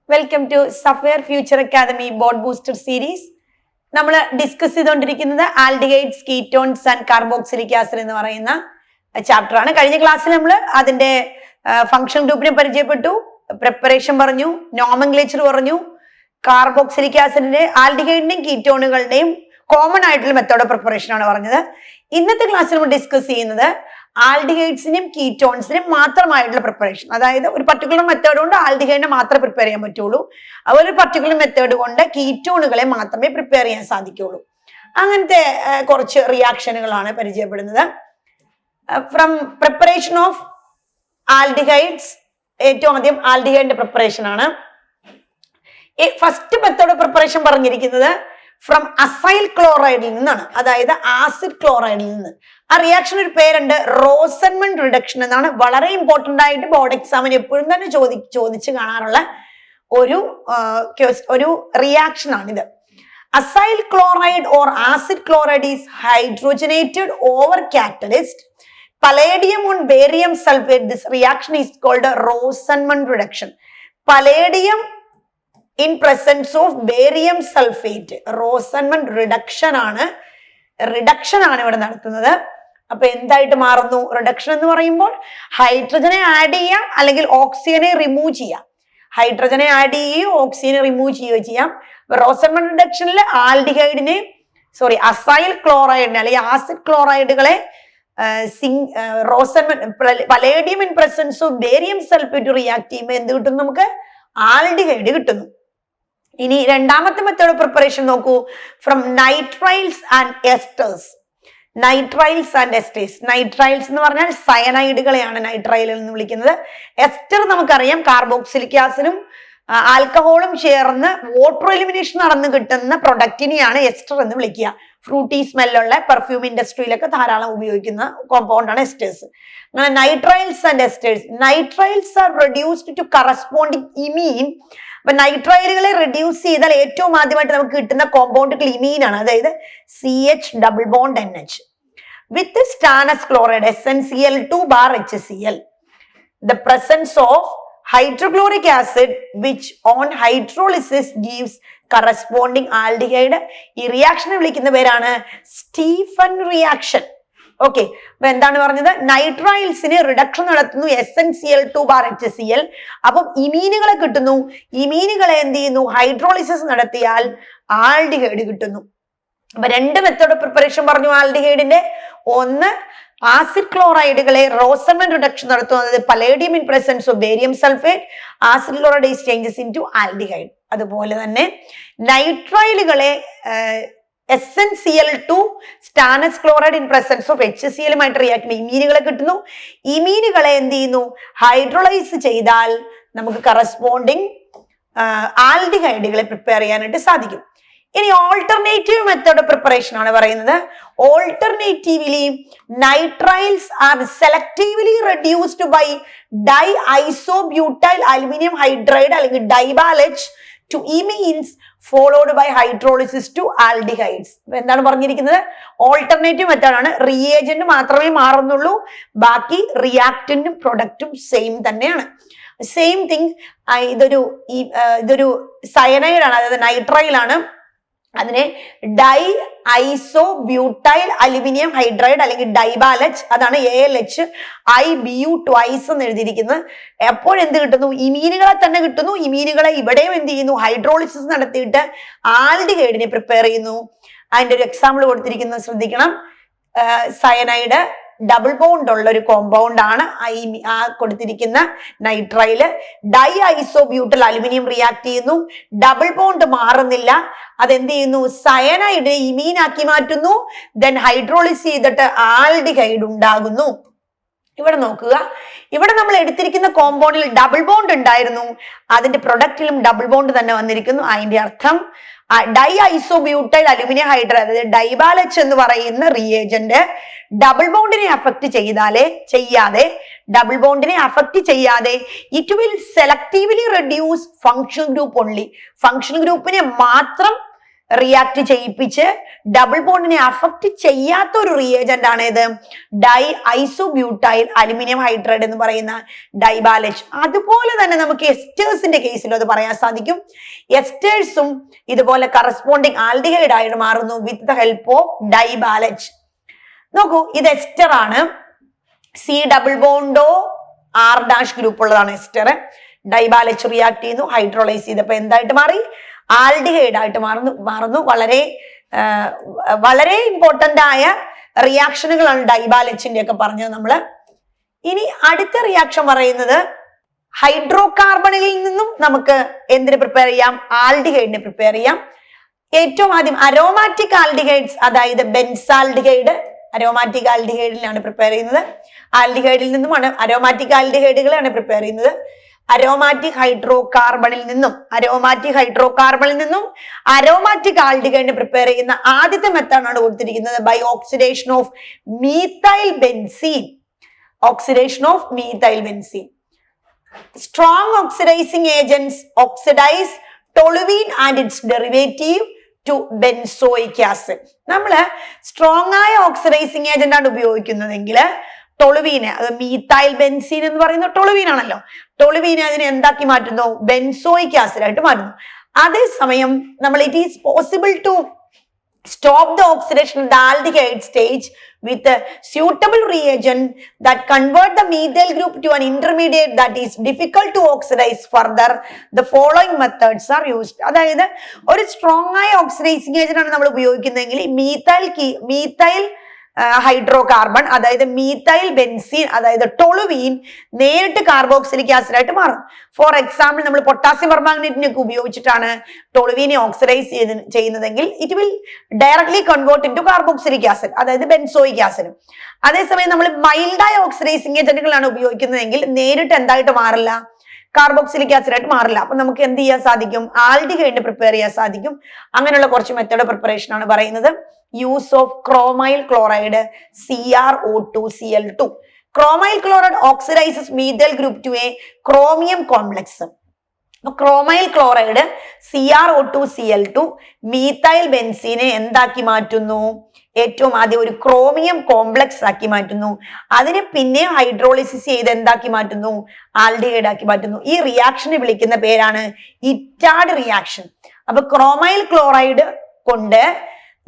Welcome to സഫ്വെയർ future academy board booster series. നമ്മൾ discuss ചെയ്തുകൊണ്ടിരിക്കുന്നത് aldehydes, ketones and carboxylic acid എന്ന് പറയുന്ന ചാപ്റ്റർ ആണ്. കഴിഞ്ഞ ക്ലാസ്സിൽ നമ്മൾ അതിന്റെ ഫംഗ്ഷൻ ഗ്രൂപ്പിനെ പരിചയപ്പെട്ടു, പ്രിപ്പറേഷൻ പറഞ്ഞു, നോമൻക്ലേച്ചർ പറഞ്ഞു, കാർബോക്സിലിക് ആസിഡിന്റെ ആൽഡിഹൈഡിന്റെയും കീറ്റോണുകളുടെയും കോമൺ ആയിട്ടുള്ള മെത്തേഡ് ഓഫ് പ്രിപ്പറേഷൻ ആണ് പറഞ്ഞത്. ഇന്നത്തെ ക്ലാസ്സിൽ നമ്മൾ ഡിസ്കസ് ചെയ്യുന്നത് ആൽഡിഹൈഡ്സിനും കീറ്റോൺസിനും മാത്രമായിട്ടുള്ള പ്രിപ്പറേഷൻ, അതായത് ഒരു പർട്ടിക്കുലർ മെത്തേഡ് കൊണ്ട് ആൽഡിഹൈഡിനെ മാത്രമേ പ്രിപ്പയർ ചെയ്യാൻ പറ്റുള്ളൂ, അതുപോലെ ഒരു പർട്ടിക്കുലർ മെത്തേഡ് കൊണ്ട് കീറ്റോണുകളെ മാത്രമേ പ്രിപ്പയർ ചെയ്യാൻ സാധിക്കുള്ളൂ. അങ്ങനത്തെ കുറച്ച് റിയാക്ഷനുകളാണ് പരിചയപ്പെടുന്നത്. ഫ്രം പ്രിപ്പറേഷൻ ഓഫ് ആൽഡിഹൈഡ്സ്, ഏറ്റവും ആദ്യം ആൽഡിഹൈഡിന്റെ പ്രിപ്പറേഷൻ ആണ്. ഫസ്റ്റ് മെത്തേഡ് പ്രിപ്പറേഷൻ പറഞ്ഞിരിക്കുന്നത് ഫ്രം അസൈൽ ക്ലോറൈഡിൽ നിന്നാണ്, അതായത് ആസിഡ് ക്ലോറൈഡിൽ നിന്ന്. ആ റിയാക്ഷൻ ഒരു പേരുണ്ട്, റോസൻമൺ റിഡക്ഷൻ എന്നാണ്. വളരെ ഇമ്പോർട്ടന്റ് ആയിട്ട് ബോർഡ് എക്സാമിന് എപ്പോഴും തന്നെ ചോദിച്ച് കാണാറുള്ള ഒരു റിയാക്ഷൻ ആണിത്. Acyl chloride or acid chloride is hydrogenated over catalyst palladium on barium sulfate. This reaction is called a Rosenman reduction. Palladium in presence of barium sulfate, Rosenman reduction ആണ് ഇവിടെ നടത്തുന്നത്. അപ്പൊ എന്തായിട്ട് മാറുന്നു? റിഡക്ഷൻ എന്ന് പറയുമ്പോൾ ഹൈഡ്രജനെ ആഡ് ചെയ്യാം, അല്ലെങ്കിൽ ഓക്സിജനെ റിമൂവ് ചെയ്യാം. ഹൈഡ്രജനെ ആഡ് ചെയ്യുകയോ ഓക്സിജനെ റിമൂവ് ചെയ്യുകയോ ചെയ്യാം. റോസൻമൺ റിഡക്ഷനിൽ ആൽഡിഹൈഡിനെ അസൈൽ ക്ലോറൈഡിനെ അല്ലെങ്കിൽ ആസിഡ് ക്ലോറൈഡുകളെ palladium in presence of barium sulphate react ചെയ്യുമ്പോൾ എന്ത് കിട്ടുന്നു? നമുക്ക് ആൽഡിഹൈഡ് കിട്ടുന്നു. ഇനി രണ്ടാമത്തെ മെത്തേഡ് പ്രിപ്പറേഷൻ നോക്കൂ. From nitriles and esters. Nitriles and esters, nitriles എന്ന് പറഞ്ഞാൽ സയനൈഡുകളെയാണ് നൈട്രൈൽ എന്ന് വിളിക്കുന്നത്. എസ്റ്റർ നമുക്കറിയാം, കാർബോക്സിലിക് ആസിഡും ആൽക്കഹോളും ചേർന്ന് വാട്ടർ എലിമിനേഷൻ നടന്ന് കിട്ടുന്ന പ്രൊഡക്റ്റിനെയാണ് എസ്റ്റർ എന്ന് വിളിക്കുക. ഫ്രൂട്ടി സ്മെല്ലുള്ള പെർഫ്യൂം ഇൻഡസ്ട്രിയിലൊക്കെ ധാരാളം ഉപയോഗിക്കുന്ന കോമ്പൗണ്ടാണ് എസ്റ്റേഴ്സ്. അങ്ങനെ nitriles and esters. Nitriles are reduced to corresponding imine. അപ്പൊ നൈട്രൈലുകളെ റെഡ്യൂസ് ചെയ്താൽ ഏറ്റവും ആദ്യമായിട്ട് നമുക്ക് കിട്ടുന്ന കോമ്പൗണ്ട് ഇമീൻ ആണ്, അതായത് CH double bond NH with stannous chloride SnCl2 bar HCl. The presence of hydrochloric acid which on hydrolysis gives corresponding aldehyde. ഈ റിയാക്ഷനെ വിളിക്കുന്ന പേരാണ് സ്റ്റീഫൻ റിയാക്ഷൻ. ഓക്കെ, അപ്പൊ എന്താണ് പറഞ്ഞത്? നൈട്രൈൽസിന് റിഡക്ഷൻ നടത്തുന്നു SnCl2 bar HCl. അപ്പം ഇമീനുകളെ കിട്ടുന്നു. ഇമീനുകളെ എന്ത് ചെയ്യുന്നു? ഹൈഡ്രോളിസിസ് നടത്തിയാൽ ആൽഡിഹൈഡ് കിട്ടുന്നു. അപ്പൊ രണ്ട് മെത്തേഡ് പ്രിപ്പറേഷൻ പറഞ്ഞു ആൽഡിഹൈഡിന്റെ. ഒന്ന്, ആസിഡ് ക്ലോറൈഡുകളെ റോസൻമൺ റിഡക്ഷൻ നടത്തുന്നത് palladium in presence of barium sulphate. Acid chloride is changes in to aldehyde. അതുപോലെ തന്നെ നൈട്രൈലുകളെ SnCl2 stannous chloride in presence of HCl react ചെയ്യുന്ന ഇമീനുകളെ കിട്ടുന്നു. ഇമീനുകളെ എന്ത് ചെയ്യുന്നു? ഹൈഡ്രോളൈസ് ചെയ്താൽ നമുക്ക് കറസ്പോണ്ടിങ് ആൽഡിഹൈഡുകളെ പ്രിപ്പയർ ചെയ്യാനായിട്ട് സാധിക്കും. ഇനി ഓൾട്ടർനേറ്റീവ് മെത്തേഡ് പ്രിപ്പറേഷൻ ആണ് പറയുന്നത്. Alternatively nitriles are selectively reduced by diisobutyl aluminium hydride അല്ലെങ്കിൽ ഡൈബാലച്ച് to imines followed by hydrolysis to aldehydes. എന്താണ് പറഞ്ഞിരിക്കുന്നത്? ഓൾട്ടർനേറ്റീവ് മെത്തേഡ് ആണ്. റിയേജന്റ് മാത്രമേ മാറുന്നുള്ളൂ, ബാക്കി റിയാക്ടന്റും പ്രൊഡക്റ്റും സെയിം തന്നെയാണ്. Same thing. ഇതൊരു സയനൈഡ് ആണ്, അതായത് നൈട്രൈൽ ആണ്. അതിനെ ഡൈഐസോബ്യൂട്ടൈൽ അലുമിനിയം ഹൈഡ്രൈഡ് അല്ലെങ്കിൽ ഡൈബാലച്ച്, അതാണ് ALH IBU ട്വൈസ് എന്ന് എഴുതിയിരിക്കുന്നത്. എപ്പോഴെന്ത് കിട്ടുന്നു? ഇമീനുകളെ തന്നെ കിട്ടുന്നു. ഇമീനുകളെ ഇവിടെയും എന്ത് ചെയ്യുന്നു? ഹൈഡ്രോളിസിസ് നടത്തിയിട്ട് ആൽഡിഹൈഡിനെ പ്രിപ്പയർ ചെയ്യുന്നു. അതിന്റെ ഒരു എക്സാമ്പിൾ കൊടുത്തിരിക്കുന്നത് ശ്രദ്ധിക്കണം. സയനൈഡ് ഡബിൾ ബോണ്ട് ഉള്ള ഒരു കോമ്പൗണ്ട് ആണ് കൊടുത്തിരിക്കുന്ന നൈട്രൈല്. ഡൈഐസോബ്യൂട്ടൽ അലുമിനിയം റിയാക്ട് ചെയ്യുന്നു, ഡബിൾ ബോണ്ട് മാറുന്നില്ല. അതെന്ത് ചെയ്യുന്നു? സയനൈഡ് ഇമീനാക്കി മാറ്റുന്നു. ദെൻ ഹൈഡ്രോളിസ് ചെയ്തിട്ട് ആൽഡിഹൈഡ് ഉണ്ടാകുന്നു. ഇവിടെ നോക്കുക, ഇവിടെ നമ്മൾ എടുത്തിരിക്കുന്ന കോമ്പൗണ്ടിൽ ഡബിൾ ബോണ്ട് ഉണ്ടായിരുന്നു, അതിന്റെ പ്രൊഡക്റ്റിലും ഡബിൾ ബോണ്ട് തന്നെ വന്നിരിക്കുന്നു. അതിന്റെ അർത്ഥം ഡൈഐസോബ്യൂട്ടൈൽ അലുമിനിയം ഹൈഡ്രൈഡ്, അതായത് ഡൈബാലച്ച് എന്ന് പറയുന്ന റിയേജന്റ് ഡബിൾ ബോണ്ടിനെ അഫക്ട് ചെയ്യാതെ ഡബിൾ ബോണ്ടിനെ അഫക്ട് ചെയ്യാതെ it will selectively reduce function group only. Function ഗ്രൂപ്പിനെ മാത്രം റിയാക്ട് ചെയ്യിപ്പിച്ച് ഡബിൾ ബോണ്ടിനെ അഫക്ട് ചെയ്യാത്ത ഒരു റിയേജന്റ് ആണ് ഇത് ഡൈ ഐസോബ്യൂട്ടൈൽ അലുമിനിയം ഹൈഡ്രൈഡ് എന്ന് പറയുന്ന ഡൈബാലറ്റ്. അതുപോലെ തന്നെ നമുക്ക് എസ്റ്റേഴ്സിന്റെ കേസിലും അത് പറയാൻ സാധിക്കും. എസ്റ്റേഴ്സും ഇതുപോലെ കറസ്പോണ്ടിങ് ആൽഡിഹൈഡ് ആയിട്ട് മാറുന്നു വിത്ത് ദ ഹെൽപ്പ് ഓഫ് ഡൈബാലറ്റ്. നോക്കൂ, ഇത് എസ്റ്റർ ആണ്. സി ഡബിൾ ബോണ്ടോ ആർ ഡാഷ് ഗ്രൂപ്പ് ഉള്ളതാണ് എസ്റ്റർ. ഡൈബാലറ്റ് റിയാക്ട് ചെയ്യുന്നു, ഹൈഡ്രോളൈസ് ചെയ്തപ്പോ എന്തായിട്ട് മാറി? ആൽഡിഹൈഡ് ആയിട്ട് മാറുന്നു. വളരെ ഇമ്പോർട്ടന്റ് ആയ റിയാക്ഷനുകളാണ് ഡൈബാലറ്റിന്റെ ഒക്കെ പറഞ്ഞത് നമ്മള്. ഇനി അടുത്ത റിയാക്ഷൻ പറയുന്നത് ഹൈഡ്രോ കാർബണിൽ നിന്നും നമുക്ക് എന്തിനെ പ്രിപ്പയർ ചെയ്യാം? ആൽഡിഹൈഡിനെ പ്രിപ്പയർ ചെയ്യാം. ഏറ്റവും ആദ്യം അരോമാറ്റിക് ആൽഡിഹൈഡ്സ്, അതായത് ബെൻസാൽഡിഹൈഡ് അരോമാറ്റിക് ആൽഡിഹൈഡിലാണ് പ്രിപ്പയർ ചെയ്യുന്നത്. ആൽഡിഹൈഡിൽ നിന്നുമാണ് അരോമാറ്റിക് ആൽഡിഹൈഡുകളാണ് പ്രിപ്പയർ ചെയ്യുന്നത്. അരോമാറ്റിക് ഹൈഡ്രോ കാർബണിൽ നിന്നും അരോമാറ്റിക് ആൽഡിഹൈഡിനെ പ്രിപ്പയർ ചെയ്യുന്ന ആദ്യത്തെ മെത്തേഡാണ് കൊടുത്തിരിക്കുന്നത് by oxidation of methyl benzene. Strong oxidising agents oxidise toluene and its derivative to benzoic acid. നമ്മള് സ്ട്രോങ് ആയ ഓക്സിഡൈസിങ് ഏജന്റ് ആണ് ഉപയോഗിക്കുന്നതെങ്കിൽ ടൊളുവീന്, അത് മീഥൈൽ ബെൻസീൻ എന്ന് പറയുന്ന ടൊളുവീൻ ആണല്ലോ, ടൊളുവീനെ അതിനെ എന്താക്കി മാറ്റുന്നു? ബെൻസോയിക് ആസിഡ് ആയിട്ട് മാറ്റുന്നു. അതേസമയം നമ്മൾ it is possible to stop the oxidation of the aldehyde stage with a suitable reagent that convert the methyl group to an intermediate that is difficult to oxidize further. The following methods are used. അതായത് ഒരു strong ആയ oxidising agent ആണ് നമ്മൾ ഉപയോഗിക്കുന്നതെങ്കിൽ methyl hydrocarbon, അതായത് methyl benzene, അതായത് toluene നേരിട്ട് carboxylic acid ആയിട്ട് മാറും. ഫോർ എക്സാമ്പിൾ, നമ്മൾ പൊട്ടാസ്യം പെർമാംഗനേറ്റിനൊക്കെ ഉപയോഗിച്ചിട്ടാണ് ടൊളുവീനെ ഓക്സിഡൈസ് ചെയ്യുന്നതെങ്കിൽ it will directly convert in to carboxylic acid, അതായത് ബെൻസോയിക് ആസിഡ്. അതേസമയം നമ്മൾ മൈൽഡായ ഓക്സിഡൈസിങ് ഏജന്റുകളാണ് ഉപയോഗിക്കുന്നതെങ്കിൽ നേരിട്ട് എന്തായിട്ട് മാറില്ല? കാർബോക്സിലിക് ആസിഡ് ആയിട്ട് മാറില്ല. അപ്പൊ നമുക്ക് എന്ത് ചെയ്യാൻ സാധിക്കും? ആൽഡിഹൈഡ് പ്രിപ്പയർ ചെയ്യാൻ സാധിക്കും. അങ്ങനെയുള്ള കുറച്ച് മെത്തേഡ് പ്രിപ്പറേഷൻ ആണ് പറയുന്നത്. Use of chromyl chloride CrO2Cl2. Chromyl chloride oxidises methyl group to a chromium complex. Chromyl chloride CrO2Cl2 methyl ബെൻസീനെ എന്താക്കി മാറ്റുന്നു? ഏറ്റവും ആദ്യം ഒരു ക്രോമിയം കോംപ്ലക്സ് ആക്കി മാറ്റുന്നു. അതിനെ പിന്നെ ഹൈഡ്രോളിസിസ് ചെയ്ത് എന്താക്കി മാറ്റുന്നു? ആൽഡിഹൈഡ് ആക്കി മാറ്റുന്നു. ഈ റിയാക്ഷനെ വിളിക്കുന്ന പേരാണ് ഇറ്റാഡ് റിയാക്ഷൻ. അപ്പൊ ക്രോമൈൽ ക്ലോറൈഡ് കൊണ്ട്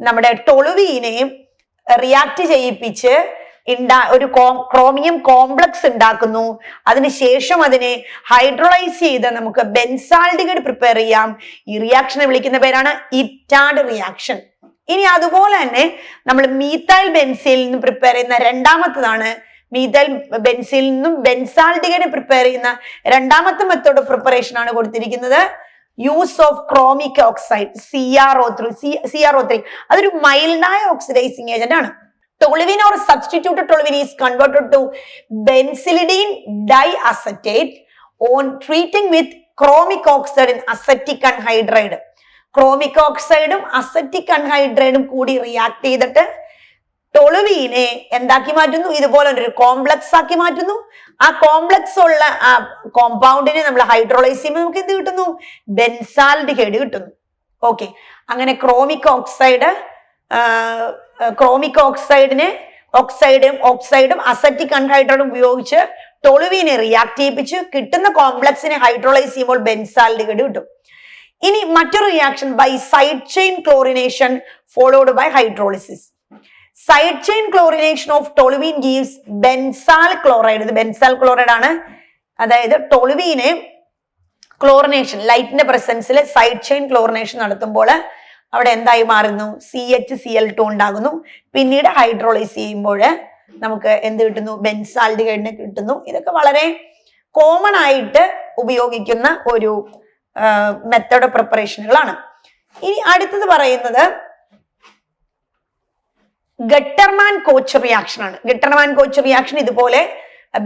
നമ്മുടെ ടൊളുവീനെ റിയാക്ട് ചെയ്യിപ്പിച്ച് ഒരു ക്രോമിയം കോംപ്ലക്സ് ഉണ്ടാക്കുന്നു. അതിനുശേഷം അതിനെ ഹൈഡ്രോളൈസ് ചെയ്ത് നമുക്ക് ബെൻസാൽഡിഹൈഡ് പ്രിപ്പയർ ചെയ്യാം. ഈ റിയാക്ഷനെ വിളിക്കുന്ന പേരാണ് ഇറ്റാഡ് റിയാക്ഷൻ. ഇനി അതുപോലെ തന്നെ നമ്മൾ മീഥൈൽ ബെൻസീനിൽ നിന്ന് പ്രിപ്പയർ ചെയ്യുന്ന രണ്ടാമത്തതാണ് മീഥൈൽ ബെൻസീനിൽ നിന്നും ബെൻസാൽഡിഹൈഡ് പ്രിപ്പയർ ചെയ്യുന്ന രണ്ടാമത്തെ മെത്തേഡ് ഓഫ് പ്രിപ്പറേഷൻ ആണ് കൊടുത്തിരിക്കുന്നത്. Use of chromic oxide CrO3. അതൊരു മൈൽഡായ ഓക്സിഡൈസിങ് ഏജന്റ് ആണ്. Toluene or substituted toluene is converted to benzylidene diacetate on treating with chromic oxide in acetic anhydride. Chromic oxide acetic anhydride കൂടി react ചെയ്തിട്ട് ടൊളുവീനെ എന്താക്കി മാറ്റുന്നു? ഇതുപോലെ ഒരു കോംപ്ലക്സ് ആക്കി മാറ്റുന്നു. ആ കോംപ്ലക്സ് ഉള്ള ആ കോമ്പൗണ്ടിനെ നമ്മൾ ഹൈഡ്രോളൈസ് ചെയ്യുമ്പോൾ നമുക്ക് എന്ത് കിട്ടുന്നു? ബെൻസാൽഡിഹൈഡ് കിട്ടുന്നു. ഓക്കെ, അങ്ങനെ ക്രോമിക് ഓക്സൈഡും അസറ്റിക് അൺഹൈഡ്രൈഡും ഉപയോഗിച്ച് ടൊളുവീനെ റിയാക്ട് ചെയ്യിപ്പിച്ച് കിട്ടുന്ന കോംപ്ലക്സിനെ ഹൈഡ്രോളൈസ് ചെയ്യുമ്പോൾ ബെൻസാൽഡിഹൈഡ് കിട്ടും. ഇനി മറ്റൊരു reaction by side chain chlorination followed by hydrolysis. Side chain chlorination of toluene gives benzal chloride. ഇത് ബെൻസാൽ ക്ലോറൈഡ് ആണ്. അതായത് ടൊളുവീനെ ക്ലോറിനേഷൻ ലൈറ്റിന്റെ പ്രസൻസിൽ സൈഡ് ചെയിൻ ക്ലോറിനേഷൻ നടത്തുമ്പോൾ അവിടെ എന്തായി മാറുന്നു? CHCl2 ഉണ്ടാകുന്നു. പിന്നീട് ഹൈഡ്രോളൈസ് ചെയ്യുമ്പോൾ നമുക്ക് എന്ത് കിട്ടുന്നു? ബെൻസാൽഡിഹൈഡിനെ കിട്ടുന്നു. ഇതൊക്കെ വളരെ കോമൺ ആയിട്ട് ഉപയോഗിക്കുന്ന ഒരു മെത്തേഡ് പ്രിപ്പറേഷനുകളാണ്. ഇനി അടുത്തത് പറയുന്നത് ഗട്ടർമാൻ കോച്ച് റിയാക്ഷൻ ആണ്. ഗട്ടർമാൻ കോച്ച് റിയാക്ഷൻ ഇതുപോലെ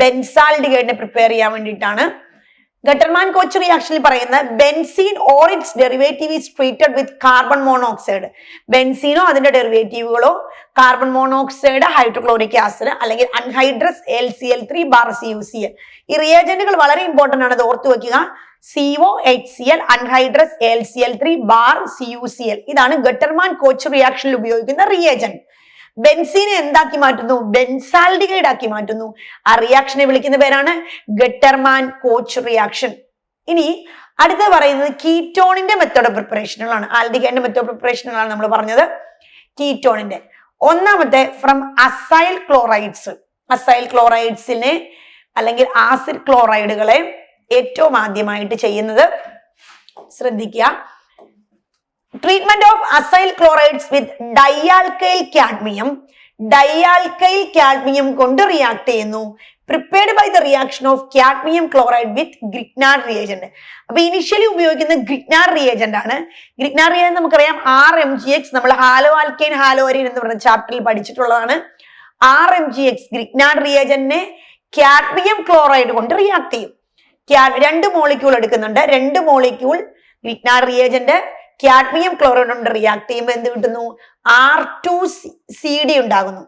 ബെൻസാൽഡിഹൈഡിനെ പ്രിപ്പയർ ചെയ്യാൻ വേണ്ടിയിട്ടാണ്. ഗട്ടർമാൻ കോച്ച് റിയാക്ഷനിൽ പറയുന്ന benzene or its derivative is treated with carbon monoxide. ബെൻസീനോ അതിന്റെ ഡെറിവേറ്റീവുകളോ കാർബൺ മോണോക്സൈഡ്, ഹൈഡ്രോക്ലോറിക് ആസിഡ് അല്ലെങ്കിൽ അൺഹൈഡ്രസ് LCl3 bar CuCl. ഈ റിയേജന്റുകൾ വളരെ ഇമ്പോർട്ടന്റ് ആണ്, അത് ഓർത്തു വെക്കുക. COHCl anhydrous AlCl3 bar CuCl. ഇതാണ് ഗട്ടർമാൻ കോച്ച് റിയാക്ഷനിൽ ഉപയോഗിക്കുന്ന റിയേജന്റ്. ബെൻസീനെ എന്താക്കി മാറ്റുന്നു? ബെൻസാൽഡിഹൈഡ് ആക്കി മാറ്റുന്നു. ആ റിയാക്ഷനെ വിളിക്കുന്ന പേരാണ് ഗട്ടർമാൻ കോച്ച് റിയാക്ഷൻ. ഇനി അടുത്ത പറയുന്നത് കീറ്റോണിന്റെ മെത്തേഡ് ഓഫ് പ്രിപ്പറേഷനുകളാണ്. ആൽഡിഹൈഡിന്റെ മെത്തേഡ് ഓഫ് പ്രിപ്പറേഷനുകളാണ് നമ്മൾ പറഞ്ഞത്. കീറ്റോണിന്റെ ഒന്നാമത്തെ ഫ്രം അസൈൽ ക്ലോറൈഡ്സ്. അസൈൽ ക്ലോറൈഡ്സിനെ അല്ലെങ്കിൽ ആസിഡ് ക്ലോറൈഡുകളെ ഏറ്റവും ആദ്യമായിട്ട് ചെയ്യുന്നത് ശ്രദ്ധിക്കുക, treatment of acyl chlorides with dialkyl cadmium. Dialkyl cadmium കൊണ്ട് റിയാക്ട് ചെയ്യുന്നു. Prepared by the reaction of cadmium chloride with Grignard reagent. അപ്പൊ ഇനിഷ്യലി ഉപയോഗിക്കുന്ന ഗ്രിഗ്നാർഡ് റിയേജന്റ് ആണ്. ഗ്രിഗ്നാർഡ് റിയേജന്റ് നമുക്കറിയാം RMgX, നമ്മൾ ഹാലോ ആൽക്കൈൻ ഹാലോ അരീൻ എന്ന് പറഞ്ഞ ചാപ്റ്ററിൽ പഠിച്ചിട്ടുള്ളതാണ്. RMgX ഗ്രിഗ്നാർഡ് റിയേജന്റിനെ കാഡ്മിയം ക്ലോറൈഡ് കൊണ്ട് റിയാക്ട് ചെയ്യും. 2 മോളിക്യൂൾ എടുക്കുന്നുണ്ട്. 2 molecule Grignard reagent cadmium chloride കൊണ്ട് റിയാക്ട് ചെയ്യുമ്പോൾ എന്ത് കിട്ടുന്നു? R2CD ഉണ്ടാകുന്നു.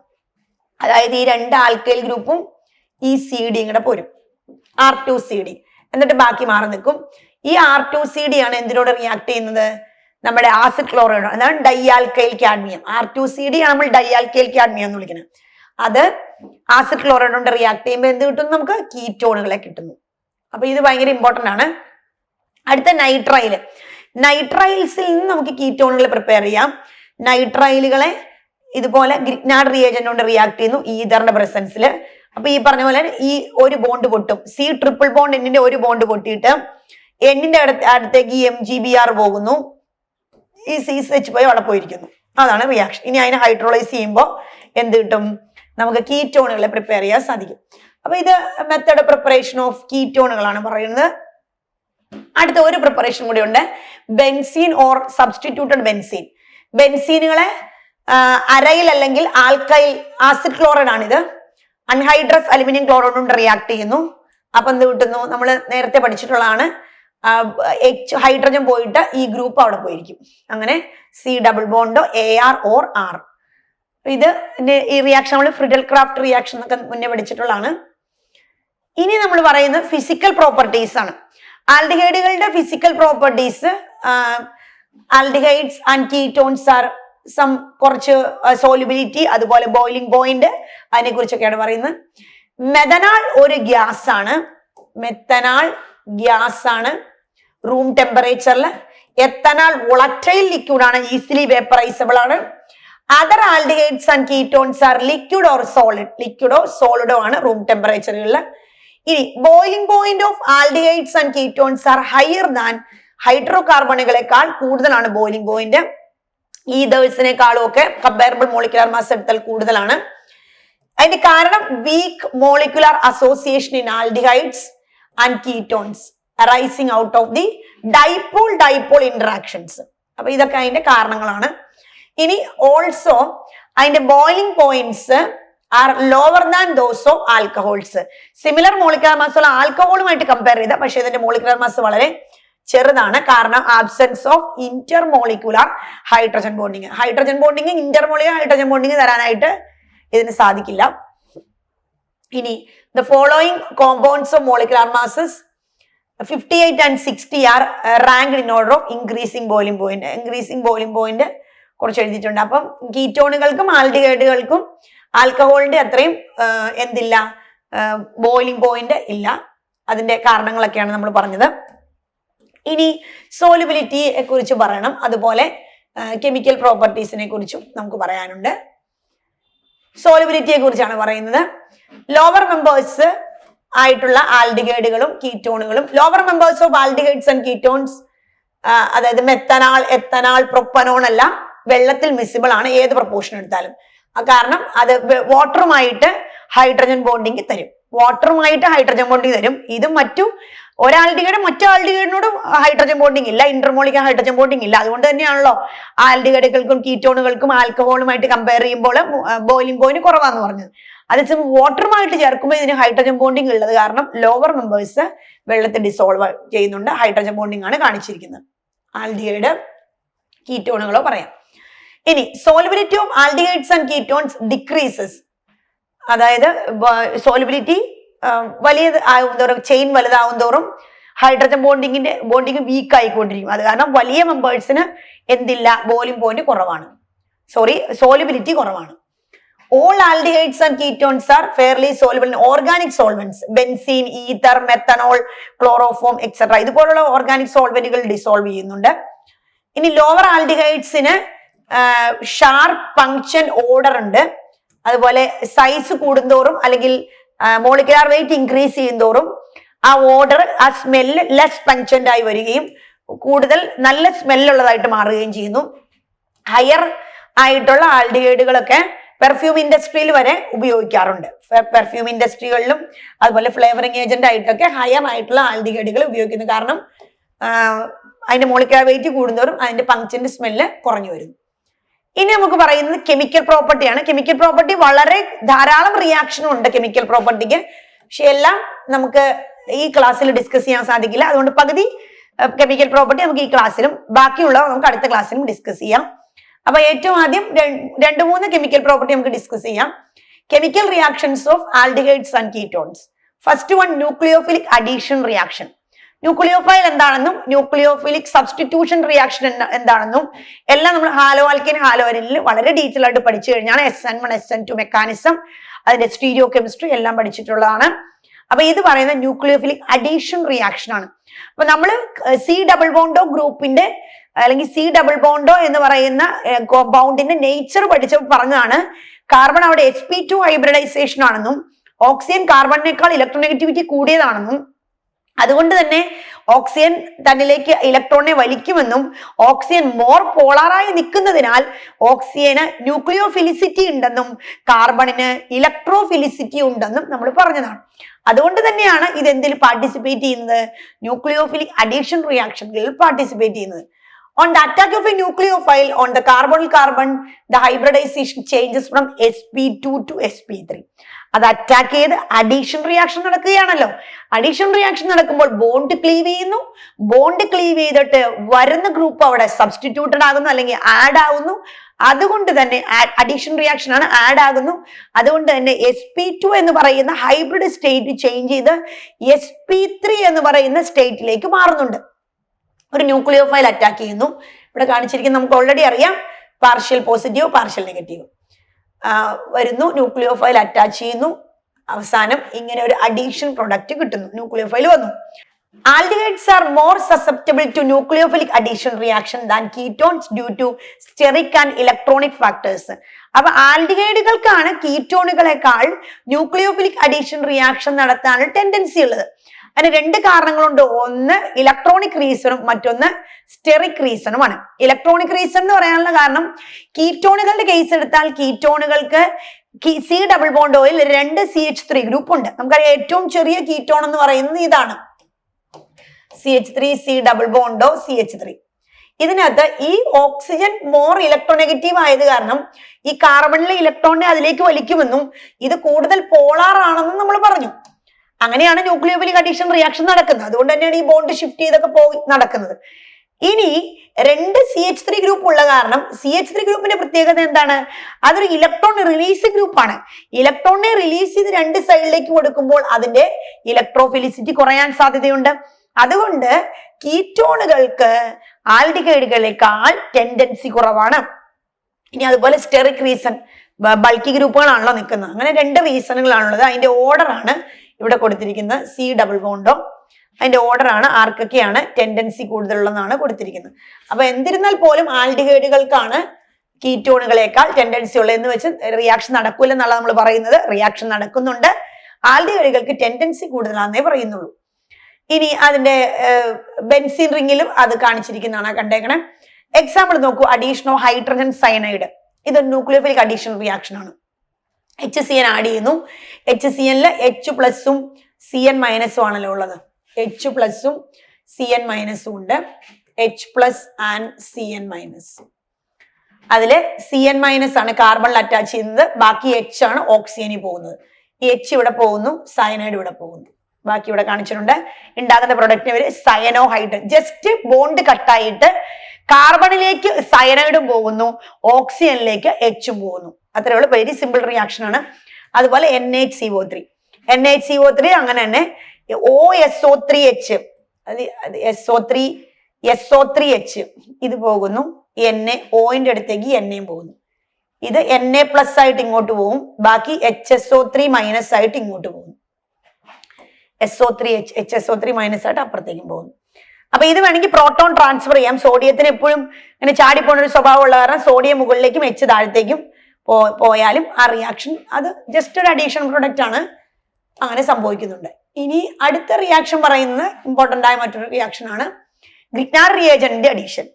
അതായത് ഈ 2 ആൽക്കൈൽ ഗ്രൂപ്പും ഈ CD കൂടെ പോരും, R2CD. എന്നിട്ട് ബാക്കി മാറി നിൽക്കും. ഈ R2CD ആണ് എന്തിനോട് റിയാക്ട് ചെയ്യുന്നത്? നമ്മുടെ ആസിഡ് ക്ലോറൈഡ്. അതാണ് ഡൈആൽക്കൈൽ കാഡ്മിയം. R2CD ആണ് നമ്മൾ ഡൈആൽക്കൈൽ കാഡ്മിയം എന്ന് വിളിക്കുന്നത്. അത് ആസിഡ് ക്ലോറൈഡ് കൊണ്ട് റിയാക്ട് ചെയ്യുമ്പോൾ എന്ത് കിട്ടുന്നു? നമുക്ക് കീറ്റോണുകളെ കിട്ടുന്നു. അപ്പൊ ഇത് ഭയങ്കര ഇമ്പോർട്ടന്റ് ആണ്. അടുത്ത നൈട്രൈൽ. നൈട്രൈൽസിൽ നിന്ന് നമുക്ക് കീറ്റോണുകൾ പ്രിപ്പയർ ചെയ്യാം. നൈട്രൈലുകളെ ഇതുപോലെ ഗ്രിഗ്നാർഡ് റിയേജന്റ് കൊണ്ട് റിയാക്ട് ചെയ്യുന്നു ഈതറിന്റെ പ്രസൻസിൽ. അപ്പൊ ഈ പറഞ്ഞ പോലെ ഈ ഒരു ബോണ്ട് പൊട്ടും. C ബോണ്ട് എന്നിന്റെ ഒരു ബോണ്ട് പൊട്ടിയിട്ട് എന്നിന്റെ അടുത്തേക്ക് ഈ MgBr പോകുന്നു. ഈ CH പോയി അവിടെ പോയിരിക്കുന്നു. അതാണ് റിയാക്ഷൻ. ഇനി അതിനെ ഹൈഡ്രോളൈസ് ചെയ്യുമ്പോൾ എന്ത് കിട്ടും? നമുക്ക് കീറ്റോണുകളെ പ്രിപ്പയർ ചെയ്യാൻ സാധിക്കും. അപ്പൊ ഇത് മെത്തേഡ് പ്രിപ്പറേഷൻ ഓഫ് കീറ്റോണുകളാണ് പറയുന്നത്. അടുത്ത ഒരു പ്രിപ്പറേഷൻ കൂടി ഉണ്ട്, ബെൻസീൻ ഓർ സബ്സ്റ്റിറ്റ്യൂട്ടഡ് ബെൻസീൻ. ബെൻസീനുകളെ അരയിൽ അല്ലെങ്കിൽ ആൽക്കൈൽ ആസിഡ് ക്ലോറൈഡ് ആണിത്. അൺഹൈഡ്രസ് അലുമിനിയം ക്ലോറൈഡ് കൊണ്ട് റിയാക്ട് ചെയ്യുന്നു. അപ്പൊ എന്ത് കിട്ടുന്നു? നമ്മൾ നേരത്തെ പഠിച്ചിട്ടുള്ളതാണ്. ഹൈഡ്രജൻ പോയിട്ട് ഈ ഗ്രൂപ്പ് അവിടെ പോയിരിക്കും. അങ്ങനെ C ബോണ്ടോ AR ഓർ R. ഇത് ഈ റിയാക്ഷൻ നമ്മൾ ഫ്രിഡൽ ക്രാഫ്റ്റ് റിയാക്ഷൻ എന്നൊക്കെ മുന്നേ പഠിച്ചിട്ടുള്ളതാണ്. ഇനി നമ്മൾ പറയുന്നത് ഫിസിക്കൽ പ്രോപ്പർട്ടീസ് ആണ്. ആൽഡിഹൈഡുകളുടെ physical properties, aldehydes and ketones are some കുറച്ച് സോലിബിലിറ്റി, അതുപോലെ ബോയിലിംഗ് പോയിന്റ്, അതിനെ കുറിച്ചൊക്കെയാണ് പറയുന്നത്. മെഥനാൽ ഒരു ഗ്യാസ് ആണ്. മെത്തനാൽ ഗ്യാസ് ആണ് റൂം ടെമ്പറേച്ചറിൽ. എത്തനാൽ വോളറ്റൈൽ ലിക്വിഡ് ആണ്, ഈസിലി വേപ്പറൈസബിൾ ആണ്. Other aldehydes and ketones are liquid or solid. ലിക്വിഡോ സോളിഡോ ആണ് റൂം ടെമ്പറേച്ചറുകളിൽ. ഇനി boiling point of aldehydes and ketones are higher than. Hydro കാർബണുകളെക്കാൾ കൂടുതലാണ് ബോയിലിംഗ് പോയിന്റ്. ഈതേഴ്സിനെക്കാളും ഒക്കെ കമ്പയറബിൾ മോളിക്കുലർ മാസ് എടുത്താൽ കൂടുതലാണ്. അതിന്റെ കാരണം weak molecular association in aldehydes and ketones arising out of the dipole interactions. അപ്പൊ ഇതൊക്കെ അതിന്റെ കാരണങ്ങളാണ്. ഇനി ഓൾസോ അതിന്റെ boiling points are lower than those of alcohols. Similar molecular mass ഉള്ള ആൽക്കഹോളുമായിട്ട് കമ്പയർ ചെയ്ത, പക്ഷെ ഇതിന്റെ മോളിക്കുലർ മാസ് വളരെ ചെറുതാണ്. കാരണം absence of intermolecular hydrogen bonding. Hydrogen bonding, intermolecular hydrogen bonding തരാനായിട്ട് ഇതിന് സാധിക്കില്ല. ഇനി the following compounds of molecular masses 58 and 60 are ranked in order of increasing boiling point. Increasing boiling point കുറച്ച് എഴുതിയിട്ടുണ്ട്. അപ്പം കീറ്റോണുകൾക്കും ആൽഡിഹൈഡുകൾക്കും ആൽക്കഹോളിന്റെ അത്രയും എന്തില്ല, ബോയിലിംഗ് പോയിന്റ് ഇല്ല. അതിന്റെ കാരണങ്ങളൊക്കെയാണ് നമ്മൾ പറഞ്ഞത്. ഇനി സോലുബിലിറ്റിയെ കുറിച്ച് പറയണം, അതുപോലെ കെമിക്കൽ പ്രോപ്പർട്ടീസിനെ കുറിച്ചും നമുക്ക് പറയാനുണ്ട്. സോലുബിലിറ്റിയെ കുറിച്ചാണ് പറയുന്നത്. ലോവർ മെമ്പേഴ്സ് ആയിട്ടുള്ള ആൽഡിഹൈഡുകളും കീറ്റോണുകളും, lower members of aldehydes and ketones, അതായത് മെത്തനാൽ, എത്തനാൽ, പ്രൊപ്പനോൺ എല്ലാം വെള്ളത്തിൽ മിസിബിൾ ആണ് ഏത് പ്രൊപ്പോർഷൻ എടുത്താലും. കാരണം അത് വാട്ടറുമായിട്ട് ഹൈഡ്രജൻ ബോണ്ടിങ് തരും. വാട്ടറുമായിട്ട് ഹൈഡ്രജൻ ബോണ്ടിങ് തരും. ഇത് ഒരാൽഡിഹൈഡ് മറ്റു ആൽഡിഹൈഡിനോടും ഹൈഡ്രജൻ ബോണ്ടിങ് ഇല്ല, ഇന്റർമോളിക്കൽ ഹൈഡ്രജൻ ബോണ്ടിങ് ഇല്ല. അതുകൊണ്ട് തന്നെയാണല്ലോ ആൽഡിഹൈഡുകൾക്കും കീറ്റോണുകൾക്കും ആൽക്കഹോളുമായിട്ട് കമ്പയർ ചെയ്യുമ്പോൾ ബോയിലിംഗ് പോയിന്റ് കുറവാന്ന് പറഞ്ഞത്. അതേസമയം വാട്ടറുമായിട്ട് ചേർക്കുമ്പോൾ ഇതിന് ഹൈഡ്രജൻ ബോണ്ടിങ് ഉള്ളത് കാരണം ലോവർ മെമ്പേഴ്സ് വെള്ളത്തിൽ ഡിസോൾവ് ചെയ്യുന്നുണ്ട്. ഹൈഡ്രജൻ ബോണ്ടിങ് ആണ് കാണിച്ചിരിക്കുന്നത്. ആൽഡിഹൈഡ്, കീറ്റോണുകളോ പറയാം. ഇനി solubility of aldehydes and ketones decreases. അതായത് സോലുബിലിറ്റി വലിയ ആവും തോറും, ചെയിൻ വലുതാവും തോറും ഹൈഡ്രജൻ ബോണ്ടിങ് വീക്ക് ആയിക്കൊണ്ടിരിക്കും. അത് കാരണം വലിയ മെമ്പേഴ്സിന് എന്തില്ല, ബോയിലിംഗ് പോയിന്റ് കുറവാണ്, സോലിബിലിറ്റി കുറവാണ്. All aldehydes and ketones are fairly soluble in organic solvents. Benzene, ether, methanol, chloroform, etc. ഇതുപോലുള്ള ഓർഗാനിക് സോൾവെന്റുകൾ ഡിസോൾവ് ചെയ്യുന്നുണ്ട്. ഇനി ലോവർ ആൽഡിഹൈഡ്സിന് ഷാർപ്പ് പങ്ക്ഷൻ ഓർഡർ ഉണ്ട്. അതുപോലെ സൈസ് കൂടുന്തോറും അല്ലെങ്കിൽ മോളിക്കുലാർ വെയിറ്റ് ഇൻക്രീസ് ചെയ്യുന്തോറും ആ ഓർഡർ, ആ സ്മെല്ല് ലെസ് പങ്ക്ചന്റ് ആയി വരികയും കൂടുതൽ നല്ല സ്മെല്ലുള്ളതായിട്ട് മാറുകയും ചെയ്യുന്നു. ഹയർ ആയിട്ടുള്ള ആൽഡിഹൈഡുകളൊക്കെ പെർഫ്യൂം ഇൻഡസ്ട്രിയിൽ വരെ ഉപയോഗിക്കാറുണ്ട്. പെർഫ്യൂം ഇൻഡസ്ട്രികളിലും അതുപോലെ ഫ്ലേവറിംഗ് ഏജന്റ് ആയിട്ടൊക്കെ ഹയർ ആയിട്ടുള്ള ആൽഡിഹൈഡുകൾ ഉപയോഗിക്കുന്നു. കാരണം അതിന്റെ മോളിക്കുലാർ വെയിറ്റ് കൂടുന്നവരും അതിന്റെ പങ്ക്ചന്റ് സ്മെല്ല് കുറഞ്ഞു വരും. ഇനി നമുക്ക് പറയുന്നത് കെമിക്കൽ പ്രോപ്പർട്ടിയാണ്. കെമിക്കൽ പ്രോപ്പർട്ടി വളരെ ധാരാളം റിയാക്ഷനും ഉണ്ട് കെമിക്കൽ പ്രോപ്പർട്ടിക്ക്. പക്ഷെ എല്ലാം നമുക്ക് ഈ ക്ലാസ്സിൽ ഡിസ്കസ് ചെയ്യാൻ സാധിക്കില്ല. അതുകൊണ്ട് പകുതി കെമിക്കൽ പ്രോപ്പർട്ടി നമുക്ക് ഈ ക്ലാസ്സിലും ബാക്കിയുള്ളവ നമുക്ക് അടുത്ത ക്ലാസ്സിലും ഡിസ്കസ് ചെയ്യാം. അപ്പൊ ഏറ്റവും ആദ്യം 2-3 കെമിക്കൽ പ്രോപ്പർട്ടി നമുക്ക് ഡിസ്കസ് ചെയ്യാം. Chemical reactions of aldehydes and ketones. First one, nucleophilic addition reaction. Nucleophile എന്താണെന്നും ന്യൂക്ലിയോഫിലിക് സബ്സ്റ്റിറ്റ്യൂഷൻ റിയാക്ഷൻ എന്താണെന്നും എല്ലാം നമ്മൾ ഹാലോഅൽക്കീൻ വളരെ ഡീറ്റെയിൽ ആയിട്ട് പഠിച്ചു കഴിഞ്ഞാണ്. SN1 SN2 മെക്കാനിസം, അതിന്റെ സ്റ്റീരിയോ കെമിസ്ട്രി എല്ലാം പഠിച്ചിട്ടുള്ളതാണ്. അപ്പൊ ഇത് പറയുന്ന ന്യൂക്ലിയോഫിലിക് അഡീഷൻ റിയാക്ഷൻ ആണ്. അപ്പൊ നമ്മൾ C ഡബിൾ ബോണ്ടോ ഗ്രൂപ്പിന്റെ അല്ലെങ്കിൽ C ഡബിൾ ബോണ്ടോ എന്ന് പറയുന്ന കോമ്പൗണ്ടിന്റെ നേച്ചർ പഠിച്ചപ്പോൾ പറഞ്ഞതാണ് കാർബൺ അവിടെ sp2 ഹൈബ്രിഡൈസേഷൻ ആണെന്നും ഓക്സിജൻ കാർബണിനേക്കാൾ ഇലക്ട്രോനെഗറ്റിവിറ്റി കൂടിയതാണെന്നും അതുകൊണ്ട് തന്നെ ഓക്സിജൻ തന്നിലേക്ക് ഇലക്ട്രോണിനെ വലിക്കുമെന്നും ഓക്സിജൻ മോർ പോളാറായി നിൽക്കുന്നതിനാൽ ഓക്സിജന് ന്യൂക്ലിയോഫിലിസിറ്റി ഉണ്ടെന്നും കാർബണിന് ഇലക്ട്രോഫിലിസിറ്റി ഉണ്ടെന്നും നമ്മൾ പറഞ്ഞതാണ്. അതുകൊണ്ട് തന്നെയാണ് ഇത് എന്തിൽ പാർട്ടിസിപ്പേറ്റ് ചെയ്യുന്നത്, ന്യൂക്ലിയോഫിലിക് അഡീഷൻ റിയാക്ഷനുകളിൽ പാർട്ടിസിപ്പേറ്റ് ചെയ്യുന്നത്. On the attack of a nucleophile on the carbon, the hybridization changes from sp2 to sp3. അത് അറ്റാക്ക് ചെയ്ത് അഡീഷൻ റിയാക്ഷൻ നടക്കുകയാണല്ലോ. അഡീഷൻ റിയാക്ഷൻ നടക്കുമ്പോൾ ബോണ്ട് ക്ലീവ് ചെയ്യുന്നു. ബോണ്ട് ക്ലീവ് ചെയ്തിട്ട് വരുന്ന ഗ്രൂപ്പ് അവിടെ സബ്സ്റ്റിറ്റ്യൂട്ടഡ് ആകുന്നു അല്ലെങ്കിൽ ആഡ് ആകുന്നു. അതുകൊണ്ട് തന്നെ അഡീഷൻ റിയാക്ഷൻ ആണ്, ആഡ് ആകുന്നു. അതുകൊണ്ട് തന്നെ sp2 എന്ന് പറയുന്ന ഹൈബ്രിഡ് സ്റ്റേറ്റ് ചേഞ്ച് ചെയ്ത് sp3 എന്ന് പറയുന്ന സ്റ്റേറ്റിലേക്ക് മാറുന്നുണ്ട്. ഒരു ന്യൂക്ലിയോഫൈൽ അറ്റാക്ക് ചെയ്യുന്നു. ഇവിടെ കാണിച്ചിരിക്കുന്ന നമുക്ക് ഓൾറെഡി അറിയാം, പാർഷ്യൽ പോസിറ്റീവ് പാർഷ്യൽ നെഗറ്റീവ് വരുന്നു. ന്യൂക്ലിയോഫൈൽ അറ്റാച്ച് ചെയ്യുന്നു. അവസാനം ഇങ്ങനെ ഒരു അഡീഷൻ പ്രൊഡക്റ്റ് കിട്ടുന്നു, ന്യൂക്ലിയോഫൈൽ വന്നു. Aldehydes are more susceptible to nucleophilic addition reaction than ketones due to steric and electronic factors. അപ്പൊ ആൽഡിഹൈഡുകൾക്കാണ് കീറ്റോണുകളെക്കാൾ ന്യൂക്ലിയോഫിലിക് അഡീഷൻ റിയാക്ഷൻ നടത്താനുള്ള ടെൻഡൻസി ഉള്ളത്. അതിന് 2 കാരണങ്ങളുണ്ട്. ഒന്ന് ഇലക്ട്രോണിക് റീസണും മറ്റൊന്ന് സ്റ്റെറിക് റീസണുമാണ്. ഇലക്ട്രോണിക് റീസൺ എന്ന് പറയാനുള്ള കാരണം കീറ്റോണുകളുടെ കേസ് എടുത്താൽ കീറ്റോണുകൾക്ക് C double bond oil 2 CH3 group ഉണ്ട്. നമുക്കറിയാം ഏറ്റവും ചെറിയ കീറ്റോൺ എന്ന് പറയുന്നത് ഇതാണ്, CH3 C ഡബിൾ ബോണ്ടോ CH3. ഇതിനകത്ത് ഈ ഓക്സിജൻ മോർ ഇലക്ട്രോനെഗറ്റീവ് ആയത് കാരണം ഈ കാർബണിലെ ഇലക്ട്രോണിനെ അതിലേക്ക് വലിക്കുമെന്നും ഇത് കൂടുതൽ പോളാർ ആണെന്നും നമ്മൾ പറഞ്ഞു. അങ്ങനെയാണ് ന്യൂക്ലിയോഫിലിക് അഡീഷൻ റിയാക്ഷൻ നടക്കുന്നത്. അതുകൊണ്ട് തന്നെയാണ് ഈ ബോണ്ട് ഷിഫ്റ്റ് ചെയ്തൊക്കെ നടക്കുന്നത്. ഇനി 2 CH3 ഗ്രൂപ്പ് ഉള്ള കാരണം CH3 ഗ്രൂപ്പിന്റെ പ്രത്യേകത എന്താണ്, അതൊരു ഇലക്ട്രോൺ റിലീസ് ഗ്രൂപ്പാണ്. ഇലക്ട്രോണിനെ റിലീസ് ചെയ്ത് 2 സൈഡിലേക്ക് കൊടുക്കുമ്പോൾ അതിന്റെ ഇലക്ട്രോഫിലിസിറ്റി കുറയാൻ സാധ്യതയുണ്ട്. അതുകൊണ്ട് കീറ്റോണുകൾക്ക് ആൽഡിഹൈഡുകളേക്കാൾ ടെൻഡൻസി കുറവാണ്. ഇനി അതുപോലെ സ്റ്റെറിക് റീസൺ, ബൾക്കി ഗ്രൂപ്പുകളാണല്ലോ നിൽക്കുന്നത്. അങ്ങനെ 2 റീസണുകളാണുള്ളത്. അതിന്റെ ഓർഡർ ആണ് ഇവിടെ കൊടുത്തിരിക്കുന്നത്. C ഡബിൾ ബോണ്ടോ അതിന്റെ ഓർഡർ ആണ് ആർക്കൊക്കെയാണ് ടെൻഡൻസി കൂടുതലുള്ളതാണ് കൊടുത്തിരിക്കുന്നത്. അപ്പൊ എന്തിരുന്നാൽ പോലും ആൽഡിഹൈഡുകൾക്കാണ് കീറ്റോണുകളേക്കാൾ ടെൻഡൻസി ഉള്ളത് എന്ന് വെച്ച് റിയാക്ഷൻ നടക്കൂല എന്നുള്ള നമ്മൾ പറയുന്നത്. റിയാക്ഷൻ നടക്കുന്നുണ്ട്, ആൽഡിഹൈഡുകൾക്ക് ടെൻഡൻസി കൂടുതലാണെന്നേ പറയുന്നുള്ളൂ. ഇനി അതിന്റെ ബെൻസീൻ റിംഗിലും അത് കാണിച്ചിരിക്കുന്നതാണ്, കണ്ടേക്കണേ. എക്സാമ്പിൾ നോക്കൂ, അഡീഷൻ ഓഫ് ഹൈഡ്രജൻ സയനൈഡ്. ഇത് ന്യൂക്ലിയോഫിലിക് അഡീഷൻ റിയാക്ഷൻ ആണ്. HCN ആഡ് ചെയ്യുന്നു. HCNൽ H+ഉം CN- ആണല്ലോ ഉള്ളത്. H+ഉം CN- ഉണ്ട്. H+ and CN-. അതില് CN- ആണ് കാർബണിൽ അറ്റാച്ച് ചെയ്യുന്നത്. ബാക്കി H ആണ് ഓക്സിജനിൽ പോകുന്നത്. ഈ H ഇവിടെ പോകുന്നു, സയനൈഡ് ഇവിടെ പോകുന്നു. ബാക്കി ഇവിടെ കാണിച്ചിട്ടുണ്ട്. ഉണ്ടാകുന്ന പ്രൊഡക്റ്റിന് പേര് സയനോഹൈഡ്രേറ്റ്. ജസ്റ്റ് ബോണ്ട് കട്ടായിട്ട് കാർബണിലേക്ക് സയനൈഡും പോകുന്നു, ഓക്സിജനിലേക്ക് Hഉം പോകുന്നു. അത്രേ ഉള്ളൂ. വെരി സിമ്പിൾ റിയാക്ഷൻ ആണ്. അതുപോലെ NHCO3 അങ്ങനെ തന്നെ OSO3H SO3H ഇത് പോകുന്നു, Oന്റെ അടുത്തേക്ക് NAയും പോകുന്നു. ഇത് Na+ ആയിട്ട് ഇങ്ങോട്ട് പോകും, ബാക്കി HSO3- ആയിട്ട് ഇങ്ങോട്ട് പോകും. HSO3- ആയിട്ട് അപ്പുറത്തേക്കും പോകുന്നു. അപ്പൊ ഇത് വേണമെങ്കിൽ പ്രോട്ടോൺ ട്രാൻസ്ഫർ ചെയ്യാം. സോഡിയത്തിന് എപ്പോഴും ഇങ്ങനെ ചാടിപ്പോണ ഒരു സ്വഭാവം ഉള്ള കാരണം സോഡിയം മുകളിലേക്കും H താഴത്തേക്കും പോയാലും ആ റിയാക്ഷൻ അത് ജസ്റ്റ് ഒരു അഡീഷൻ പ്രൊഡക്റ്റ് ആണ്, അങ്ങനെ സംഭവിക്കുന്നുണ്ട്. ഇനി അടുത്ത റിയാക്ഷൻ പറയുന്നത് ഇമ്പോർട്ടന്റ് ആയ മറ്റൊരു റിയാക്ഷൻ ആണ് Grignard reagent addition.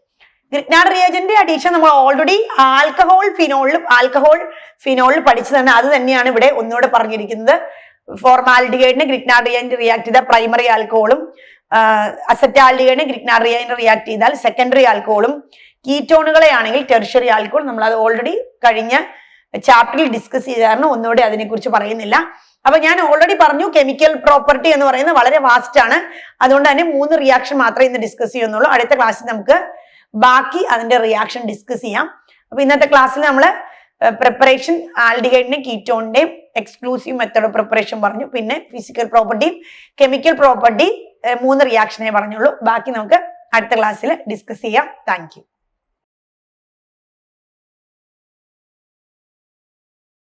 Grignard reagent addition നമ്മൾ ഓൾറെഡി ആൽക്കഹോൾ ഫിനോളിൽ പഠിച്ചു തന്നെ, അത് തന്നെയാണ് ഇവിടെ ഒന്നുകൂടെ പറഞ്ഞിരിക്കുന്നത്. ഫോർമാൽഡിഹൈഡിന് ഗ്രിഗ്നാർഡ് റിയേജന്റ് റിയാക്ട് ചെയ്ത പ്രൈമറി ആൽക്കഹോളും അസറ്റാൽഡിഹൈഡിന് ഗ്രിഗ്നാർഡ് റിയേജന്റ് റിയാക്ട് ചെയ്താൽ സെക്കൻഡറി ആൽക്കഹോളും, കീറ്റോണുകളെ ആണെങ്കിൽ ടെർഷ്യറി ആൽക്കഹോൾ. നമ്മൾ അത് ഓൾറെഡി കഴിഞ്ഞ ചാപ്റ്ററിൽ ഡിസ്കസ് ചെയ്തായിരുന്നു, ഒന്നുകൂടെ അതിനെക്കുറിച്ച് പറയുന്നില്ല. അപ്പൊ ഞാൻ ഓൾറെഡി പറഞ്ഞു കെമിക്കൽ പ്രോപ്പർട്ടി എന്ന് പറയുന്നത് വളരെ വാസ്റ്റ് ആണ്, അതുകൊണ്ട് തന്നെ 3 റിയാക്ഷൻ മാത്രമേ ഇന്ന് ഡിസ്കസ് ചെയ്യുന്നുള്ളൂ. അടുത്ത ക്ലാസ്സിൽ നമുക്ക് ബാക്കി അതിന്റെ റിയാക്ഷൻ ഡിസ്കസ് ചെയ്യാം. അപ്പൊ ഇന്നത്തെ ക്ലാസ്സിൽ നമ്മൾ പ്രിപ്പറേഷൻ ആൽഡിഹൈഡിന്റെയും കീറ്റോണിന്റെയും എക്സ്ക്ലൂസീവ് മെത്തേഡ് ഓഫ് പ്രിപ്പറേഷൻ പറഞ്ഞു, പിന്നെ ഫിസിക്കൽ പ്രോപ്പർട്ടിയും കെമിക്കൽ പ്രോപ്പർട്ടി 3 റിയാക്ഷനെ പറഞ്ഞുള്ളൂ. ബാക്കി നമുക്ക് അടുത്ത ക്ലാസ്സിൽ ഡിസ്കസ് ചെയ്യാം. Thank U.